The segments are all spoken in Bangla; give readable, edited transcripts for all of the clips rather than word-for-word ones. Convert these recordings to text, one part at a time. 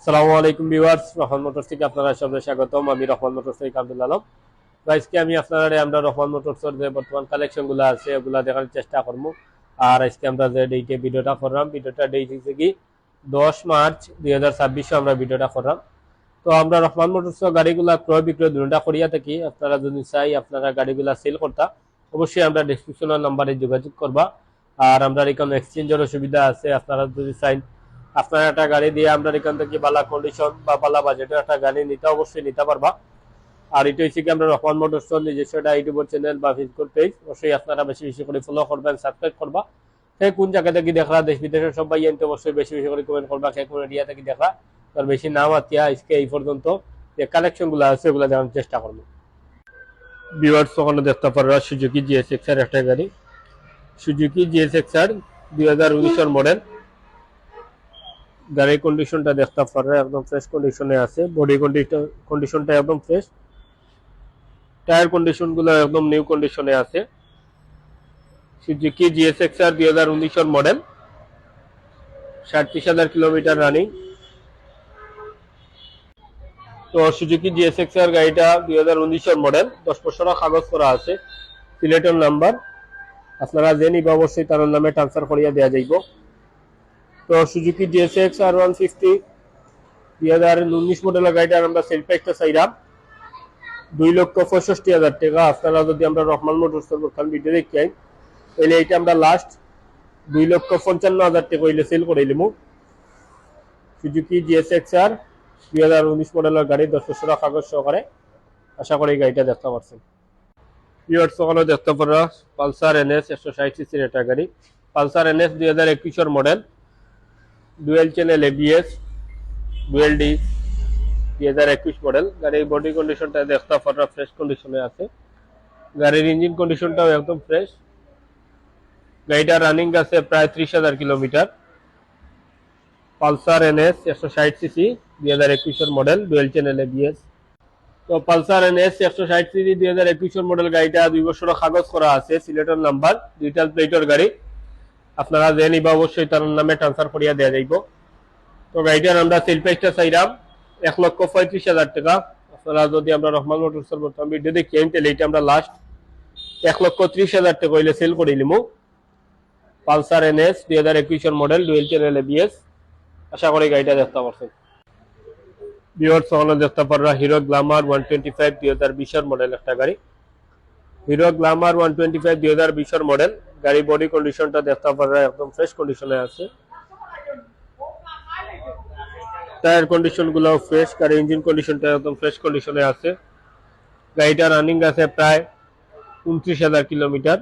আসসালামু আলাইকুম ভিউয়ার্স, রহমান মোটরস থেকে আপনারা সবাই স্বাগতম। আমি রহমান মোটরস থেকে আব্দুল আলম। তো আজকে আমি আমরা রহমান মোটরসের যে বর্তমান কালেকশনগুলো আছে ওগুলা দেখার চেষ্টা করবো। আর আজকে আমরা যে ডেটে ভিডিওটা করলাম, ভিডিওটা ডেট হচ্ছে কি 10 মার্চ 2026 আমরা ভিডিওটা করলাম। তো আমরা রহমান মোটরস গাড়িগুলা ক্রয় বিক্রয় দুটা করিয়া থাকি। আপনারা যদি চাই আপনারা গাড়িগুলা সেল করতা, অবশ্যই আমরা ডেসক্রিপশনের নাম্বারে যোগাযোগ করবা। আর আমরা এখানে এক্সচেঞ্জের সুবিধা আছে। আপনারা যদি চাই আপনার একটা গাড়ি দিয়ে আমরা এখান থেকে বালা কন্ডিশন বা বালা বাজেটের একটা গাড়ি নিতে অবশ্যই নিতে পারবা। আর এটা হচ্ছে কি আমরা রহমান মোটরস নিজস্ব একটা ইউটিউব চ্যানেল বা ফেসবুক পেজ, অবশ্যই আপনারা বেশি বেশি করে ফলো করবেন, সাবস্ক্রাইব করবা। সেই কোন জায়গা থেকে দেখলা, দেশ বিদেশের সবাই এনতে অবশ্যই বেশি বেশি করে কমেন্ট করবা কে কোন এরিয়া থেকে দেখলা। তার বেশি নাম আতিয়া আজকে এই পর্যন্ত যে কালেকশন গুলো আছে ওগুলো দেখানোর চেষ্টা করবো। ভিউয়ার্স ওখানে দেখতে পারবা সুজুকি জিএসএক্স এর একটা গাড়ি, সুজুকি জিএসএক্স এর 2019 মডেল। গাড়ির কন্ডিশনটা দেখতে পারবে একদম ফ্রেশ কন্ডিশনে আছে। বডি কন্ডিশনটা একদম ফ্রেশ, টায়ার কন্ডিশন গুলো একদম নিউ কন্ডিশনে আছে। Suzuki GSX R 2019 model, 37,000 kilometre running. তো সুজুকি জিএসএক্স আর গাড়িটা 2019 মডেল, 10 বছরের কাগজ করা আছে, সিলেটের নাম্বার। আপনারা যে নিবা অবশ্যই তার নামে ট্রান্সফার করিয়া দেওয়া যাইব। তো সুজুকি জিএসএক্স আর 150 2019 মডেলের গাড়িটার আমরা সেল প্রাইসটা চাইলাম 2,65,000 টাকা। আপনারা যদি আমরা রহমান মোটরসের ভিডিও দেখি তাহলে এটা আমরা লাস্ট 2,55,000 টাকা হইলে সেল করে দিলাম। সুজুকি জিএসএক্স আর 2019 মডেলের গাড়ি, 10 বছরের কাগজ সহকারে। আশা করি গাড়িটা দেখতে পাচ্ছেন। ভিউয়ার্স ওখানে দেখতে পারা পালসার এনএস 160 সিসির একটা গাড়ি, Pulsar NS 2021 model, dual channel ABS, dual D, 2021 model. গাড়ির বডি কন্ডিশনটা দেখতে পারা ফ্রেশ কন্ডিশনে আছে। গাড়ির ইঞ্জিন কন্ডিশনটাও একদম ফ্রেশ। গাড়িটা রানিং আছে প্রায় 30,000 kilometre. Pulsar NS 160 CC 2021 model, dual channel ABS. তো পালসার এনএস 160 সিসি 2021 মডেল গাড়িটা 2 বছরের কাগজ করা আছে, সিলেটের নাম্বার, ডিজিটাল প্লেটের গাড়ি। আপনারা যে নিবা অবশ্যই তার নামে ট্রান্সফার করিয়া দেওয়া যাইব। তো গাড়িটার আমরা সেল প্রাইসটা চাইলাম 1,35,000 টাকা। আপনারা যদি আমরা রহমান মোটরসের বর্তমান ভিডিও দেখি তাহলে এটা আমরা লাস্ট 1,30,000 টাকা হইলে সেল করে দিলাম। Pulsar NS 2021 model, dual channel ABS. আশা করি গাড়িটা দেখতে পাচ্ছেন। ভিউয়ার্স ওখানে দেখতে পাররা হিরো গ্ল্যামার 125 2020 মডেল একটা গাড়ি, হিরো গ্ল্যামার 125 2020 মডেল। গাড়ি বডি কন্ডিশনটা দেখতে পাররা একদম ফ্রেশ কন্ডিশনে আছে। টায়ার কন্ডিশন গুলো ফ্রেশ, গাড়ি ইঞ্জিন কন্ডিশনটা একদম ফ্রেশ কন্ডিশনে আছে। গাড়িটা রানিং আছে প্রায় 29,000 kilometre.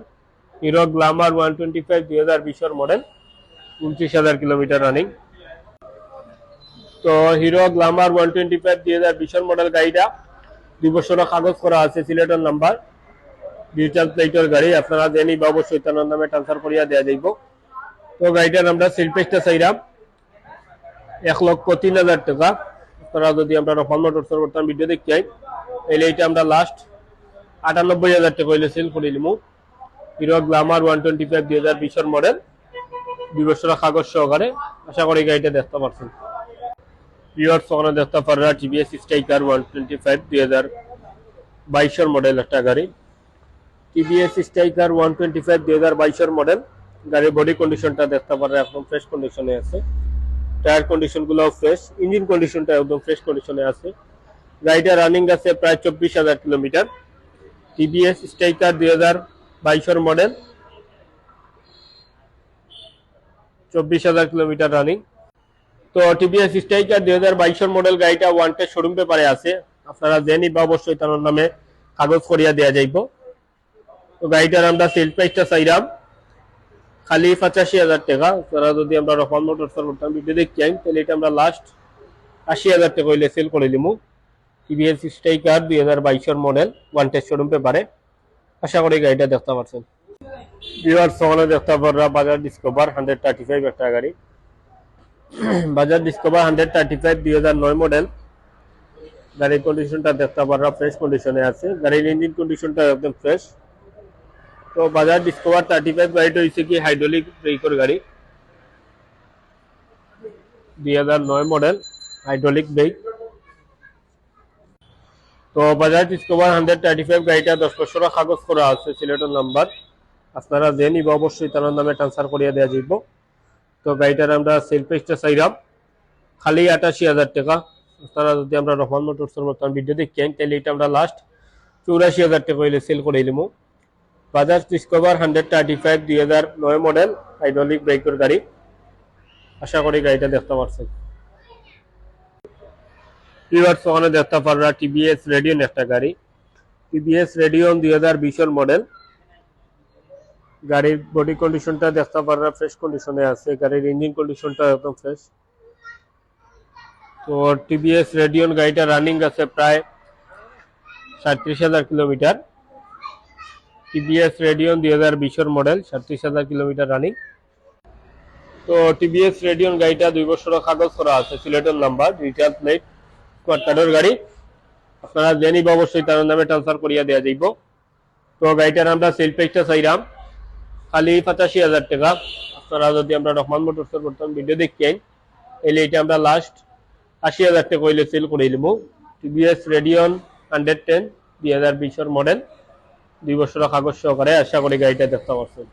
Hero Glamour 125 2020 model, 29,000 kilometre running. তো হিরো গ্ল্যামার 125 2020 মডেল গাড়িটা 2 বছরের কাগজ করা আছে, সিলেটের নাম্বার, ডিজিটাল প্লেটের গাড়ি। আপনারা যে নিবা অবশ্যই তার নামে ট্রান্সফার করিয়া দেওয়া যাইব। তো গাড়িটার আমরা সেল প্রাইসটা চাইলাম 1,03,000 টাকা। আপনারা যদি আমরা রহমান মোটরসের বর্তমান ভিডিও দেখতে চাই তাহলে এটা আমরা লাস্ট 98,000 টাকা হইলে সেল করে দিলাম। হিরো গ্ল্যামার 125 2020 মডেল, 2 বছরের কাগজ সহকারে। আশা করি গাড়িটা দেখতে পাচ্ছেন। ভিউয়ার্স ওখানে দেখতে পাররা টিভিএস স্ট্রাইকার 125 2022 মডেল একটা গাড়ি, টিভিএস স্ট্রাইকার 125 2022 মডেল। গাড়ির বডি কন্ডিশনটা দেখতে পাররা একদম ফ্রেশ কন্ডিশনে আছে। টায়ার কন্ডিশন গুলো ফ্রেশ, ইঞ্জিন কন্ডিশনটা একদম ফ্রেশ কন্ডিশনে আছে। গাড়িটা রানিং আছে প্রায় 24,000 kilometre. TVS striker 2022 model, 24,000 kilometre running. তো টিভিএস স্ট্রাইকার 2022 মডেল গাড়িটা ওয়ান্টেড শোরুম পেপারে আছে। আপনারা যে নিবা অবশ্যই তার নামে কাগজ করিয়া দেওয়া যাইব। তো গাড়িটার আমরা সেল প্রাইসটা চাইলাম খালি 85,000 টাকা। আপনারা যদি আমরা রহমান মোটরসের বর্তমান ভিডিও দেখতে চাই তাহলে এটা আমরা লাস্ট 80,000 টাকা হইলে সেল করে দিমু। TVS striker 2022 model, wanted showroom পেপারে। আশা করি গাড়িটা দেখতে পাচ্ছেন। ভিউয়ার্স ওখানে দেখতে পাররা বাজাজ ডিসকভার 135 একটা গাড়ি, বাজাজ ডিসকভার 135 2009 মডেল। গাড়ির কন্ডিশনটা দেখতে পাররা ফ্রেশ কন্ডিশনে আছে। গাড়ির ইঞ্জিন কন্ডিশনটা একদম ফ্রেশ। তো বাজাজ ডিসকভার 35 গাড়িটা হচ্ছে কি হাইড্রোলিক ব্রেকের গাড়ি, 2009 মডেল, হাইড্রোলিক ব্রেক। তো বাজাজ ডিসকভার 135 গাড়িটা 10 বছরের কাগজ করা আছে, সিলেটের নাম্বার। আপনারা যে নিব অবশ্যই তার নামে ট্রান্সফার করিয়া দেওয়া যাইব। তো গাড়িটার আমরা সেল প্রাইসটা চাইলাম খালি 88,000 টাকা। আপনারা যদি আমরা রহমান মোটরসের বর্তমান ভিডিও দেখেন তাহলে এটা আমরা লাস্ট 84,000 টাকা হইলে সেল করে দিলাম। বাজাজ ডিসকভার 135 2009 মডেল হাইড্রোলিক ব্রেকের গাড়ি। আশা করি গাড়িটা দেখতে পাচ্ছেন। ভিউয়ার্স ওখানে দেখতে পাররা টিভিএস রেডিয়ন একটা গাড়ি, টিভিএস রেডিয়ন 2020 মডেল। গাড়ির বডি কন্ডিশনটা দেখতে পাররা ফ্রেশ কন্ডিশনে আছে, গাড়ির ইঞ্জিন কন্ডিশনটা একদম ফ্রেশ। তো টিভিএস রেডিয়ন গাড়িটা রানিং আছে প্রায় 37,000 kilometre. TVS Radeon 2020 model 37,000 kilometre running. তো টিভিএস রেডিয়ন গাড়িটা 2 বছরের কাগজ করা আছে, সিলেটের নাম্বার, রিটেল প্লেট, কোয়ার্টারের গাড়ি। আপনারা জেনি অবশ্যই তার নামে ট্রান্সফার করিয়া দেওয়া যাইব। তো গাড়িটার আমরা সেল প্রাইসটা চাইলাম খালি 85,000 টাকা। আপনারা যদি আমরা রহমান মোটরসের বর্তমান ভিডিও দেখেন তাহলে এটা আমরা লাস্ট 80,000 টাকা হইলে সেল করে দিব। টিভিএস রেডিয়ন 110 2020 মডেল, 2 বছরের কাগজ সহকারে। আশা করি গাড়িটা দেখতে পাচ্ছেন।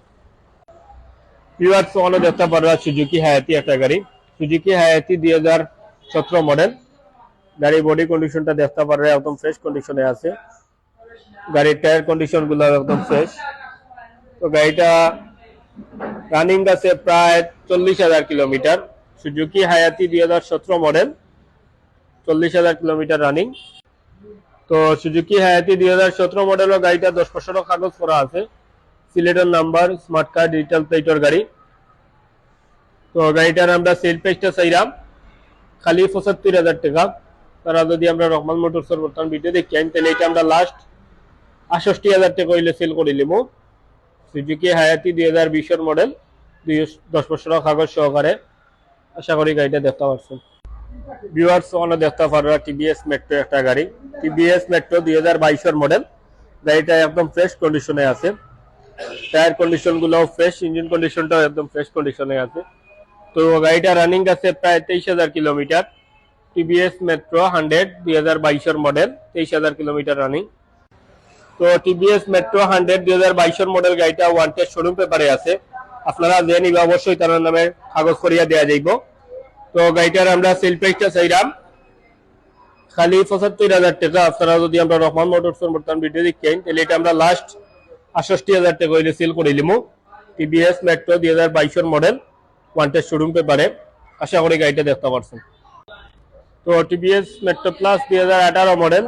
ভিউয়ার্স ওখানে দেখতে পারবা সুজুকি হায়াতি একটা গাড়ি, সুজুকি হায়াতি 2017 মডেল। গাড়ির বডি কন্ডিশনটা দেখতে পারবে একদম ফ্রেশ কন্ডিশনে আছে, গাড়ির টায়ার কন্ডিশন গুলো একদম ফ্রেশ। তো গাড়িটা রানিং আছে প্রায় 40,000 কিলোমিটার। সুজুকি হায়াতি 2017 মডেল, 40,000 কিলোমিটার রানিং। তো সুজুকি হায়াতি 2017 মডেলের গাড়িটা 10 বছরের কাগজ করা আছে, সিলেটের নাম্বার, স্মার্ট কার্ড, ডিজিটাল প্লেটের গাড়ি। তো গাড়িটার আমরা সেল প্রাইসটা চাইলাম খালি 75,000 টাকা। তারা যদি আমরা রহমান মোটরসের বর্তমান ভিডিও দেখেন তাহলে এটা আমরা লাস্ট 68,000 টাকা হইলে সেল করে নিব। সুজুকি হায়াতি 2020 মডেল, 10 বছরের কাগজ সহকারে। আশা করি গাড়িটা দেখতে পাচ্ছেন। ভিউয়ার্স ওখানে দেখতে পাররা টিভিএস মেট্রো একটা গাড়ি, টিভিএস মেট্রো 2022 মডেল। গাড়িটা একদম ফ্রেশ কন্ডিশনে আছে, টায়ার কন্ডিশন গুলো ফ্রেশ, ইঞ্জিন কন্ডিশনটাও একদম ফ্রেশ কন্ডিশনে আছে। তো গাড়িটা রানিং আছে প্রায় 23,000 kilometre. TVS metro 100 2022 model, 23,000 kilometre running. তো টিভিএস মেট্রো 100 2022 মডেল গাড়িটা ওয়ান টেস্ট শোরুম পেপারে আছে। আপনারা যে নিবে অবশ্যই তার নামে কাগজ করিয়া দেওয়া যাইব। তো গাড়িটার আমরা সেল প্রাইসটা চাইলাম খালি 75,000 টাকা। আপনারা যদি আমরা রহমান মোটরসের বর্তমান ভিডিও দেখেন তাহলে এটা আমরা লাস্ট 68,000 টাকা হইলে সেল করে দিলাম। TVS metro 2022 model, one test showroom পেপারে। আশা করি গাড়িটা দেখতে পাচ্ছেন। তো টিভিএস মেট্রো প্লাস 2018 মডেল,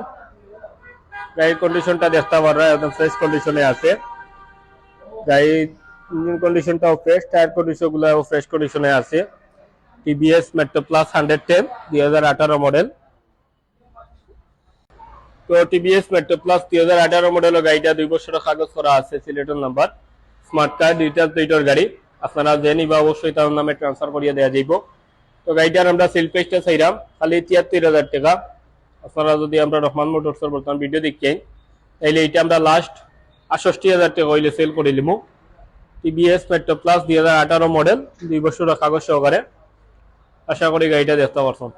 গাড়ির কন্ডিশনটা দেখতে পাররা একদম ফ্রেশ কন্ডিশনে আছে। গাড়ির ইঞ্জিন কন্ডিশনটাও ফ্রেশ, টায়ার কন্ডিশন গুলো ফ্রেশ কন্ডিশনে আছে। TVS metro plus 110 2018 model. তো টিভিএস মেট্রো প্লাস 2018 মডেলের গাড়িটা 2 বছরের কাগজ করা আছে, সিলেটের নাম্বার, স্মার্ট কার্ড, ডিজিটাল প্লেটের গাড়ি। আপনারা যে নিবা অবশ্যই তার নামে ট্রান্সফার করিয়া দেওয়া যাইব। তো গাড়িটার আমরা সেল প্রাইসটা চাইলাম খালি 73,000 টাকা। আপনারা যদি আমরা রহমান মোটরসের বর্তমান ভিডিও দেখেন তাহলে এটা আমরা লাস্ট 68,000 টাকা হইলে সেল করে নিব। টিভিএস মেট্রো প্লাস 2018 মডেল, 2 বছরের কাগজ সহকারে। আশা করি গাড়িটা দেখতে পারছেন।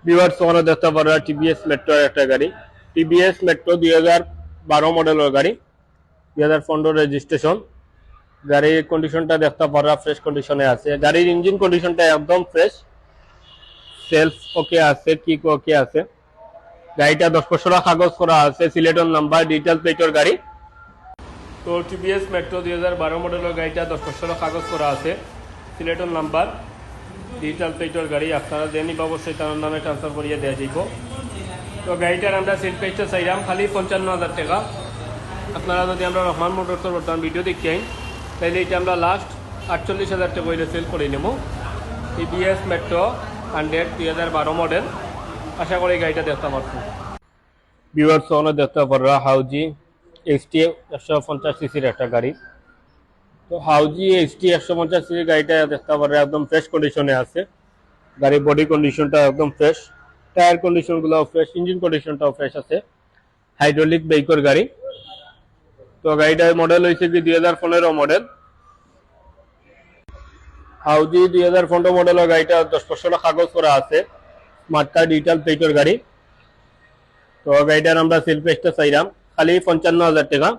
ভিউয়ার্স ওখানে দেখতে পাররা টিভিএস মেট্রো একটা গাড়ি, টিভিএস মেট্রো 2012 মডেলের গাড়ি, 2015 রেজিস্ট্রেশন। গাড়ির কন্ডিশনটা দেখতে পাররা ফ্রেশ কন্ডিশনে আছে, গাড়ির ইঞ্জিন কন্ডিশনটা একদম ফ্রেশ, সেলফ ওকে আছে, কিক ওকে আছে। গাড়িটা 10 বছরের কাগজ করা আছে, সিলেটের নাম্বার, ডিজিটাল প্লেটের গাড়ি। তো টিভিএস মেট্রো 2012 মডেলের গাড়িটা 10 বছরের কাগজ করা আছে, সিলেটের নাম্বার, ডিজিটাল প্লেটের গাড়ি। আপনারা যে নিবা অবশ্যই তার নামে ট্রান্সফার করিয়া দেওয়া যাইব। তো গাড়িটার আমরা সেল প্রাইসটা চাইলাম খালি 55,000 টাকা। আপনারা যদি আমরা রহমান মোটরসের বর্তমান ভিডিও দেখেন তাহলে এটা আমরা লাস্ট 48,000 টাকা হইলে সেল করে নেব। TVS metro 100 2012 model. আশা করি গাড়িটা দেখতে পাচ্ছেন। ভিউয়ার্স ওখানে দেখতে পাররা হাউজি এক্সটি 150 সিসির একটা গাড়ি। তো হাউজি এক্সটি 150 সিসির গাড়িটা দেখতে পাররা একদম ফ্রেশ কন্ডিশনে আছে, গাড়ির বডি কন্ডিশনটা একদম ফ্রেশ, টায়ার কন্ডিশন গুলো ফ্রেশ, ইঞ্জিন কন্ডিশনটাও ফ্রেশ আছে। হাইড্রোলিক ব্রেকের গাড়ি। তো গাড়িটার মডেল হয়েছে কি 2015 মডেল। হাউজি 2015 মডেলের গাড়িটা 10 বছরের কাগজ করা আছে, স্মার্ট কার্ড ডিজিটাল প্লেটের গাড়ি। তো গাড়িটার আমরা সেল প্রাইসটা চাইলাম খালি 55,000 টাকা।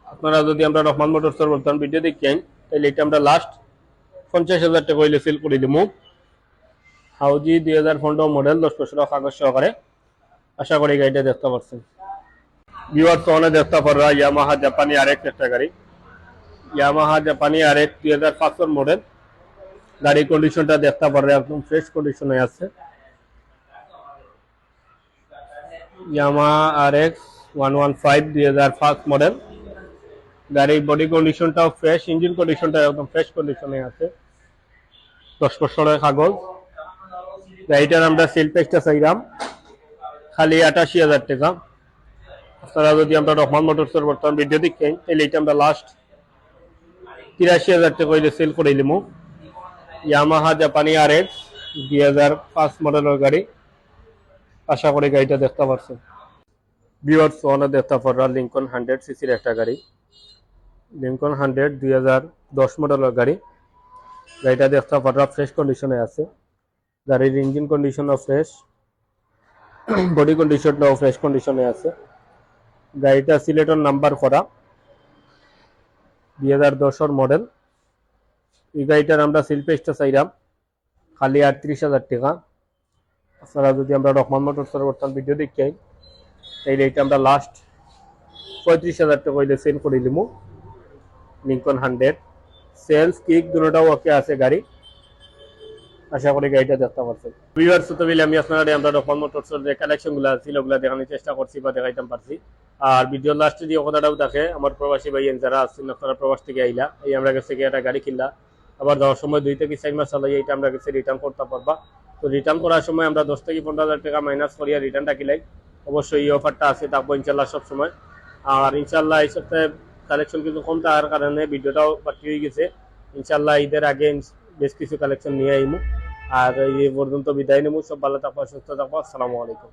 আপনারা যদি আমরা রহমান মোটরসের বর্তমান ভিডিও দেখেন তাহলে এটা আমরা লাস্ট 50,000 টাকা হইলে সেল করে দিব। হাউজি 2015 মডেল 10 বছরের কাগজ সহকারে। আশা করি গাড়িটা দেখতে পাচ্ছেন। ভিউয়ার্স ওখানে দেখতে পাররা ইয়ামাহা জাপানি আরেক একটা গাড়ি। ইয়ামাহা জাপানি আরেক 2005 মডেল। গাড়ির কন্ডিশনটা দেখতে পাররা একদম ফ্রেশ কন্ডিশনে আছে। Yamaha RX 115 2005 model. গাড়ির বডি কন্ডিশনটাও ফ্রেশ, ইঞ্জিন কন্ডিশনটা একদম ফ্রেশ কন্ডিশনে আছে। 10 বছরের কাগজ। গাড়িটার আমরা সেল প্রাইসটা চাইলাম খালি 88,000 টাকা। আপনারা যদি আমরা রহমান মোটরসের বর্তমান ভিডিও দেখেন তাহলে এটা আমরা লাস্ট 83,000 টাকা হইলে সেল করে দিলাম। ইয়ামাহা জাপানি আরএক্স 2005 মডেলের গাড়ি। আশা করি গাড়িটা দেখতে পাচ্ছেন। ভিউয়ার্স ওখানে দেখতে পাররা লিঙ্কন 100 সিসির একটা গাড়ি। লিঙ্কন 100 2010 মডেলের গাড়ি। গাড়িটা দেখতে পাররা ফ্রেশ কন্ডিশনে আছে। গাড়ির ইঞ্জিন কন্ডিশনও ফ্রেশ, বডি কন্ডিশনটাও ফ্রেশ কন্ডিশনে আছে। গাড়িটা সিলেটের নাম্বার করা 2010 মডেল। এই গাড়িটার আমরা সেল প্রাইসটা চাইলাম খালি 38,000 টাকা। আপনারা যদি আমরা রহমান মোটরসের বর্তমান ভিডিও দেখি তাইলে এটা আমরা লাস্ট 35,000 টাকা হইলে সেল করে দিব। লিঙ্কন 100 সেলস কিক দুটোটাও ওকে আছে গাড়ি। আশা করি গাড়িটা দেখতে পাচ্ছেন। ভিউয়ার্স তো বলে আমি আপনারা আমরা রহমান মোটরসের যে কালেকশনগুলো ছিল ওগুলো দেখানোর চেষ্টা করছি বা দেখাইতাম পারছি। আর ভিডিও লাস্টে যে কথাটাও দেখে আমার প্রবাসী ভাই যারা আছেন আপনারা প্রবাস থেকে আইলা এই আমরা কাছে একটা গাড়ি কিনলা আবার যাওয়ার সময় 2 থেকে 4 মাস চালাই এটা আমরা কাছে রিটার্ন করতে পারবা। তো রিটার্ন করার সময় আমরা 10 থেকে 15,000 টাকা মাইনাস করিয়া রিটার্নটা কিলাই। অবশ্যই এই অফারটা আছে থাকবো ইনশাল্লাহ সব সময়। আর ইনশাল্লাহ এই সপ্তাহে কালেকশন কিন্তু কম থাকার কারণে ভিডিওটাও বাকি হয়ে গেছে। ইনশাল্লাহ ঈদের আগে বেশ কিছু কালেকশন নিয়ে আইমু। আর এই পর্যন্ত বিদায় নেবো। সব ভালো থাকবো, সুস্থ থাকবো। আসসালামু আলাইকুম।